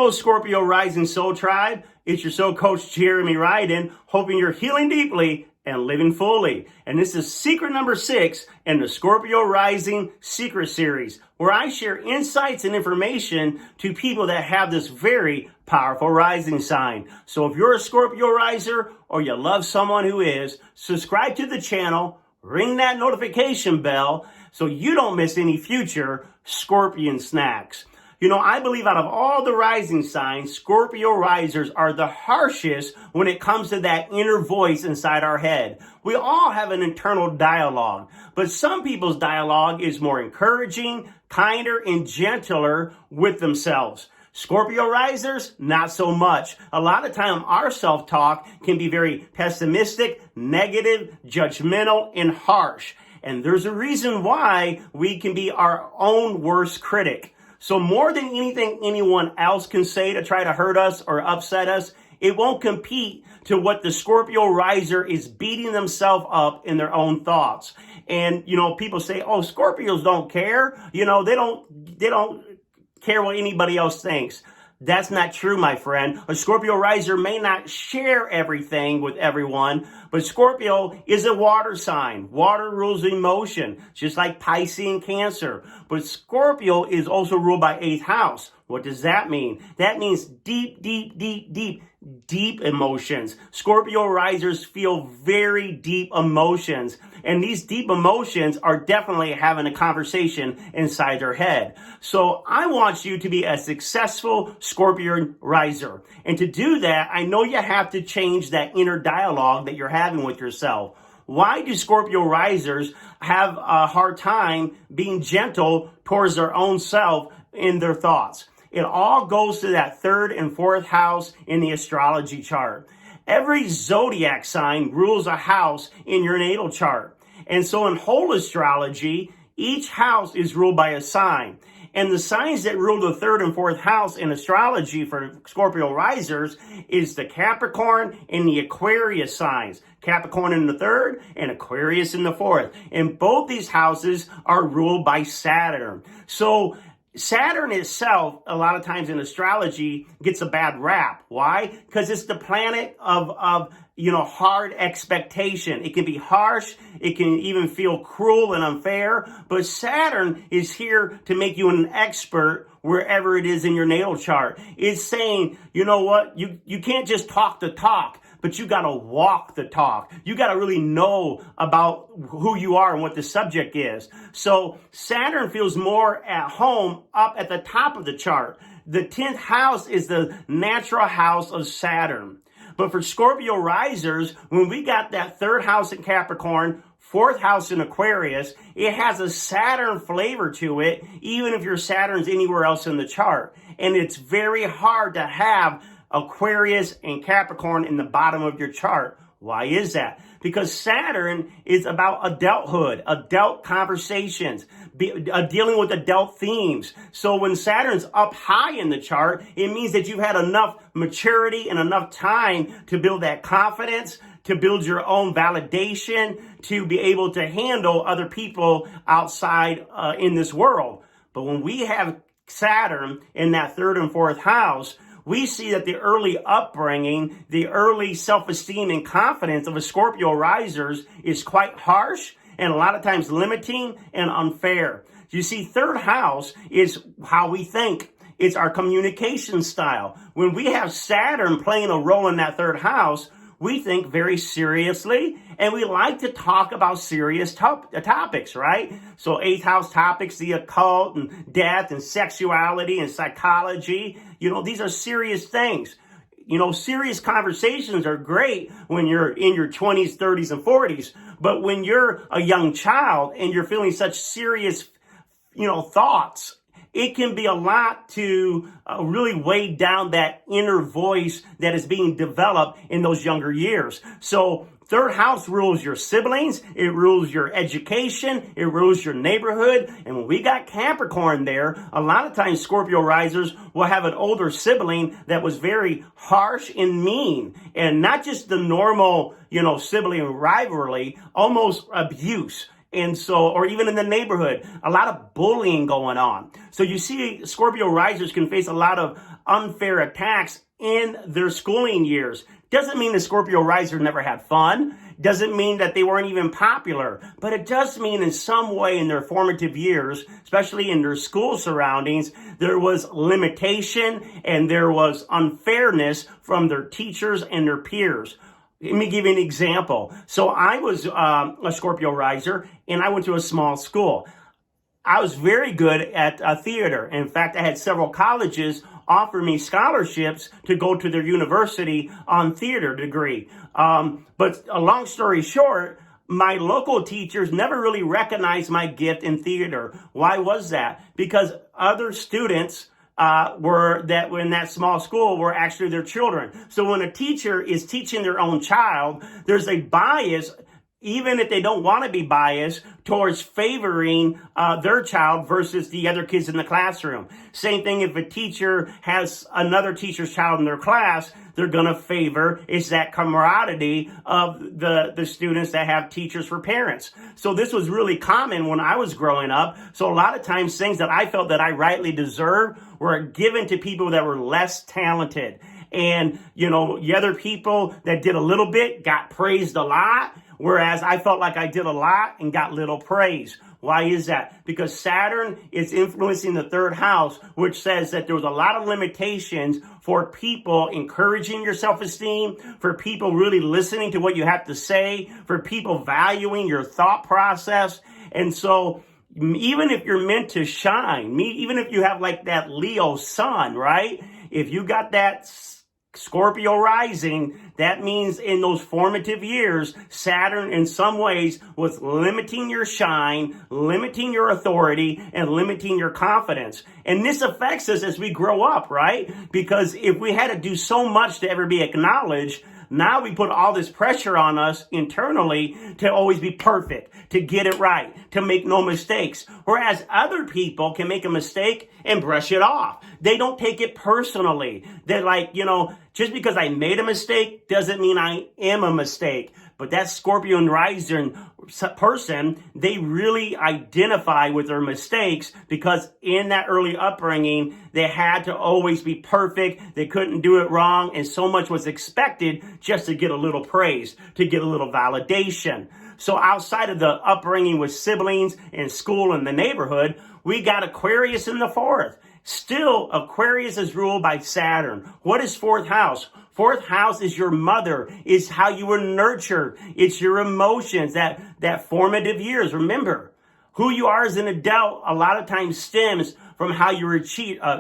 Hello, Scorpio Rising Soul Tribe. It's your soul coach, Jeremy Ryden, hoping you're healing deeply and living fully. And this is secret number 6 in the Scorpio Rising Secrets series, where I share insights and information to people that have this very powerful rising sign. So if you're a Scorpio riser or you love someone who is, subscribe to the channel, ring that notification bell so you don't miss any future Scorpion snacks. You know, I believe out of all the rising signs, Scorpio risers are the harshest when it comes to that inner voice inside our head. We all have an internal dialogue, but some people's dialogue is more encouraging, kinder, and gentler with themselves. Scorpio risers, not so much. A lot of time, our self-talk can be very pessimistic, negative, judgmental, and harsh. And there's a reason why we can be our own worst critic. So more than anything anyone else can say to try to hurt us or upset us, it won't compete to what the Scorpio riser is beating themselves up in their own thoughts. And, you know, people say, oh, Scorpios don't care. You know, they don't care what anybody else thinks. That's not true, my friend. A Scorpio riser may not share everything with everyone, but Scorpio is a water sign. Water rules emotion, just like Pisces and Cancer. But Scorpio is also ruled by 8th house. What does that mean? That means deep emotions. Scorpio risers feel very deep emotions. And these deep emotions are definitely having a conversation inside their head. So I want you to be a successful Scorpio riser. And to do that, I know you have to change that inner dialogue that you're having with yourself. Why do Scorpio risers have a hard time being gentle towards their own self in their thoughts? It all goes to that 3rd and 4th house in the astrology chart. Every zodiac sign rules a house in your natal chart. And so in whole astrology, each house is ruled by a sign. And the signs that rule the 3rd and 4th house in astrology for Scorpio risers is the Capricorn and the Aquarius signs. Capricorn in the 3rd and Aquarius in the 4th. And both these houses are ruled by Saturn. So Saturn itself, a lot of times in astrology, gets a bad rap. Why? Because it's the planet of hard expectation. It can be harsh. It can even feel cruel and unfair. But Saturn is here to make you an expert wherever it is in your natal chart. It's saying, you know what? You can't just talk the talk, but you got to walk the talk. You got to really know about who you are and what the subject is. So Saturn feels more at home up at the top of the chart. The 10th house is the natural house of Saturn. But for Scorpio risers, when we got that 3rd house in Capricorn, 4th house in Aquarius, it has a Saturn flavor to it, even if your Saturn's anywhere else in the chart. And it's very hard to have Aquarius and Capricorn in the bottom of your chart. Why is that? Because Saturn is about adulthood, adult conversations, dealing with adult themes. So when Saturn's up high in the chart, it means that you've had enough maturity and enough time to build that confidence, to build your own validation, to be able to handle other people outside in this world. But when we have Saturn in that 3rd and 4th house, we see that the early upbringing, the early self-esteem and confidence of a Scorpio risers is quite harsh and a lot of times limiting and unfair. You see, 3rd house is how we think. It's our communication style. When we have Saturn playing a role in that 3rd house, we think very seriously, and we like to talk about serious topics, right? So 8th house topics, the occult and death and sexuality and psychology, these are serious things. Serious conversations are great when you're in your 20s, 30s, and 40s. But when you're a young child and you're feeling such serious, thoughts, it can be a lot to really weigh down that inner voice that is being developed in those younger years. So 3rd house rules your siblings, it rules your education, it rules your neighborhood. And when we got Capricorn there, a lot of times Scorpio risers will have an older sibling that was very harsh and mean. And not just the normal, sibling rivalry, almost abuse. And so, or even in the neighborhood, a lot of bullying going on. So you see Scorpio risers can face a lot of unfair attacks in their schooling years. Doesn't mean the Scorpio riser never had fun. Doesn't mean that they weren't even popular. But it does mean in some way in their formative years, especially in their school surroundings, there was limitation and there was unfairness from their teachers and their peers. Let me give you an example. So I was a Scorpio riser, and I went to a small school. I was very good at theater. In fact, I had several colleges offer me scholarships to go to their university on theater degree. But a long story short, my local teachers never really recognized my gift in theater. Why was that? Because other students were in that small school were actually their children. So when a teacher is teaching their own child, there's a bias, even if they don't want to be biased, towards favoring their child versus the other kids in the classroom. Same thing if a teacher has another teacher's child in their class, they're going to favor, it's that camaraderie of the students that have teachers for parents. So this was really common when I was growing up. So a lot of times things that I felt that I rightly deserved were given to people that were less talented. And, the other people that did a little bit got praised a lot, whereas I felt like I did a lot and got little praise. Why is that? Because Saturn is influencing the third house, which says that there was a lot of limitations for people encouraging your self-esteem, for people really listening to what you have to say, for people valuing your thought process. And so even if you're meant to shine, even if you have like that Leo sun, right? If you got that Scorpio rising, that means in those formative years, Saturn in some ways was limiting your shine, limiting your authority, and limiting your confidence. And this affects us as we grow up, right? Because if we had to do so much to ever be acknowledged, now we put all this pressure on us internally to always be perfect, to get it right, to make no mistakes. Whereas other people can make a mistake and brush it off. They don't take it personally. They're like, just because I made a mistake doesn't mean I am a mistake. But that Scorpio and rising person, they really identify with their mistakes because in that early upbringing, they had to always be perfect. They couldn't do it wrong. And so much was expected just to get a little praise, to get a little validation. So outside of the upbringing with siblings and school and the neighborhood, we got Aquarius in the fourth. Still, Aquarius is ruled by Saturn. What is fourth house? Fourth house is your mother, is how you were nurtured. It's your emotions, that formative years. Remember, who you are as an adult a lot of times stems from how you were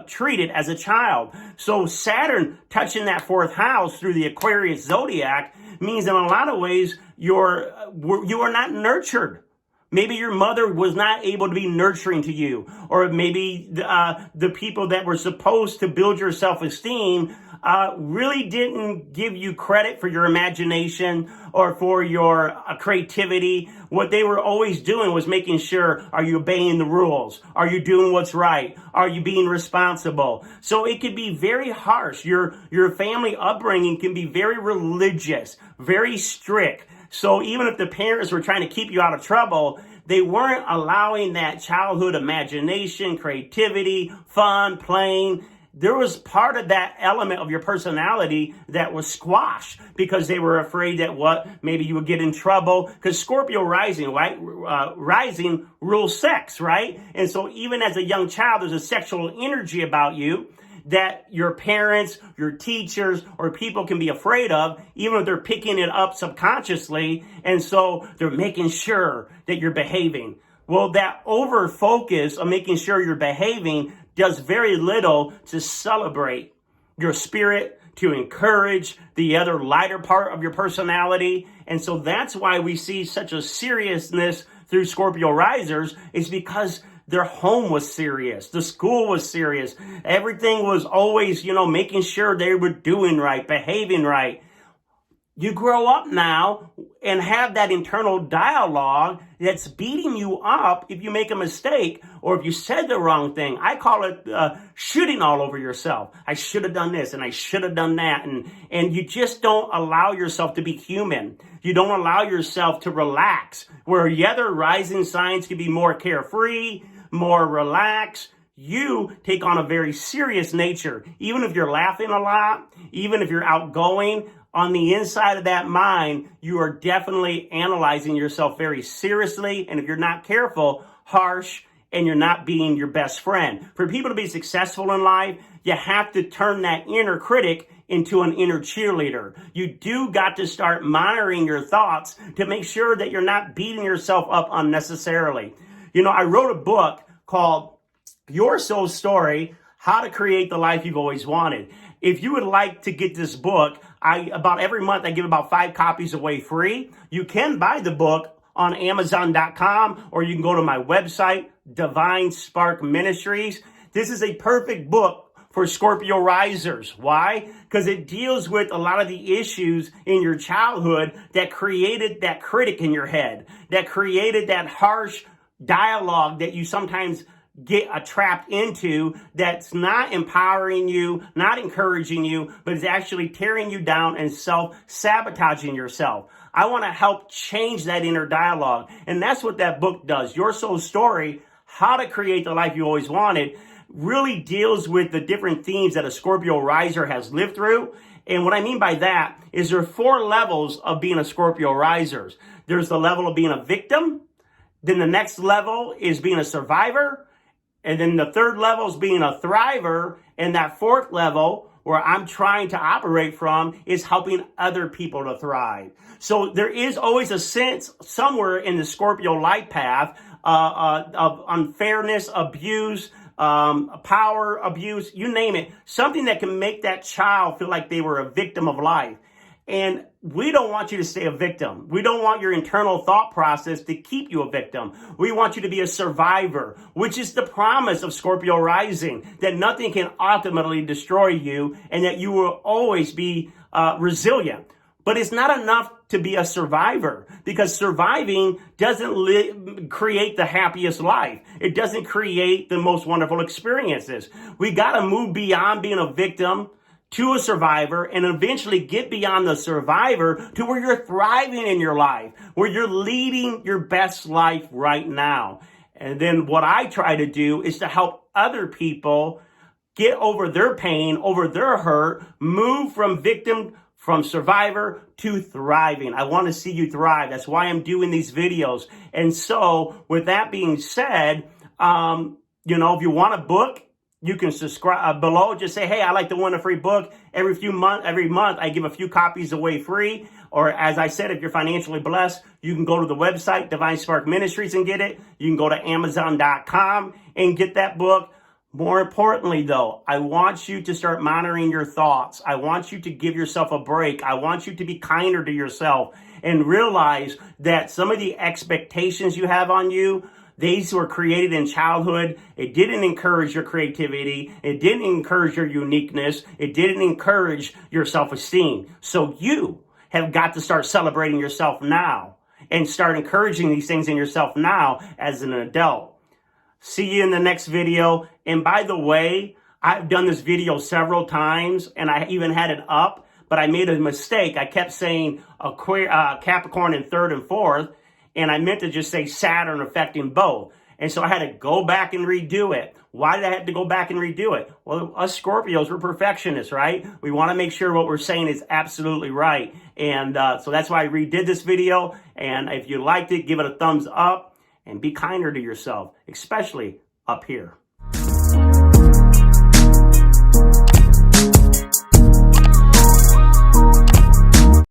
treated as a child. So Saturn touching that fourth house through the Aquarius zodiac means in a lot of ways you are not nurtured. Maybe your mother was not able to be nurturing to you, or maybe the people that were supposed to build your self-esteem really didn't give you credit for your imagination or for your creativity. What they were always doing was making sure, are you obeying the rules? Are you doing what's right? Are you being responsible? So it could be very harsh. Your family upbringing can be very religious, very strict. So even if the parents were trying to keep you out of trouble, they weren't allowing that childhood imagination, creativity, fun, playing. There was part of that element of your personality that was squashed because they were afraid that maybe you would get in trouble. Because Scorpio rising, right? Rising rules sex, right? And so even as a young child, there's a sexual energy about you that your parents, your teachers, or people can be afraid of, even if they're picking it up subconsciously. And so they're making sure that you're behaving. Well, that over focus on making sure you're behaving does very little to celebrate your spirit, to encourage the other lighter part of your personality. And so that's why we see such a seriousness through Scorpio risers, is because their home was serious. The school was serious. Everything was always, making sure they were doing right, behaving right. You grow up now and have that internal dialogue that's beating you up if you make a mistake or if you said the wrong thing. I call it shooting all over yourself. I should have done this and I should have done that. And you just don't allow yourself to be human. You don't allow yourself to relax. Where the other rising signs can be more carefree, more relaxed, you take on a very serious nature. Even if you're laughing a lot, even if you're outgoing, on the inside of that mind, you are definitely analyzing yourself very seriously. And if you're not careful, harsh, and you're not being your best friend. For people to be successful in life, you have to turn that inner critic into an inner cheerleader. You do got to start monitoring your thoughts to make sure that you're not beating yourself up unnecessarily. You know, I wrote a book called Your Soul Story, How to Create the Life You've Always Wanted. If you would like to get this book, about every month I give about 5 copies away free. You can buy the book on Amazon.com, or you can go to my website, Divine Spark Ministries. This is a perfect book for Scorpio risers. Why? Because it deals with a lot of the issues in your childhood that created that critic in your head, that created that harsh dialogue that you sometimes get trapped into, that's not empowering you, not encouraging you, but is actually tearing you down and self-sabotaging yourself. I want to help change that inner dialogue. And that's what that book does. Your Soul Story, How to Create the Life You Always Wanted, really deals with the different themes that a Scorpio riser has lived through. And what I mean by that is there are 4 levels of being a Scorpio riser. There's the level of being a victim. Then the next level is being a survivor. And then the 3rd level is being a thriver. And that 4th level, where I'm trying to operate from, is helping other people to thrive. So there is always a sense somewhere in the Scorpio light path of unfairness, abuse, power abuse, you name it. Something that can make that child feel like they were a victim of life. And we don't want you to stay a victim. We don't want your internal thought process to keep you a victim. We want you to be a survivor, which is the promise of Scorpio rising, that nothing can ultimately destroy you and that you will always be resilient. But it's not enough to be a survivor, because surviving doesn't create the happiest life. It doesn't create the most wonderful experiences. We got to move beyond being a victim to a survivor, and eventually get beyond the survivor to where you're thriving in your life, where you're leading your best life right now. And then what I try to do is to help other people get over their pain, over their hurt, move from victim, from survivor to thriving. I want to see you thrive. That's why I'm doing these videos. And so with that being said, if you want a book, you can subscribe below. Just say, hey, I like to win a free book. Every month, I give a few copies away free. Or as I said, if you're financially blessed, you can go to the website, Divine Spark Ministries, and get it. You can go to Amazon.com and get that book. More importantly, though, I want you to start monitoring your thoughts. I want you to give yourself a break. I want you to be kinder to yourself and realize that some of the expectations you have on you, these were created in childhood. It didn't encourage your creativity. It didn't encourage your uniqueness. It didn't encourage your self-esteem. So you have got to start celebrating yourself now and start encouraging these things in yourself now as an adult. See you in the next video. And by the way, I've done this video several times and I even had it up, but I made a mistake. I kept saying Capricorn in 3rd and 4th. And I meant to just say Saturn affecting both. And so I had to go back and redo it. Why did I have to go back and redo it? Well, us Scorpios, we're perfectionists, right? We want to make sure what we're saying is absolutely right. And so that's why I redid this video. And if you liked it, give it a thumbs up and be kinder to yourself, especially up here.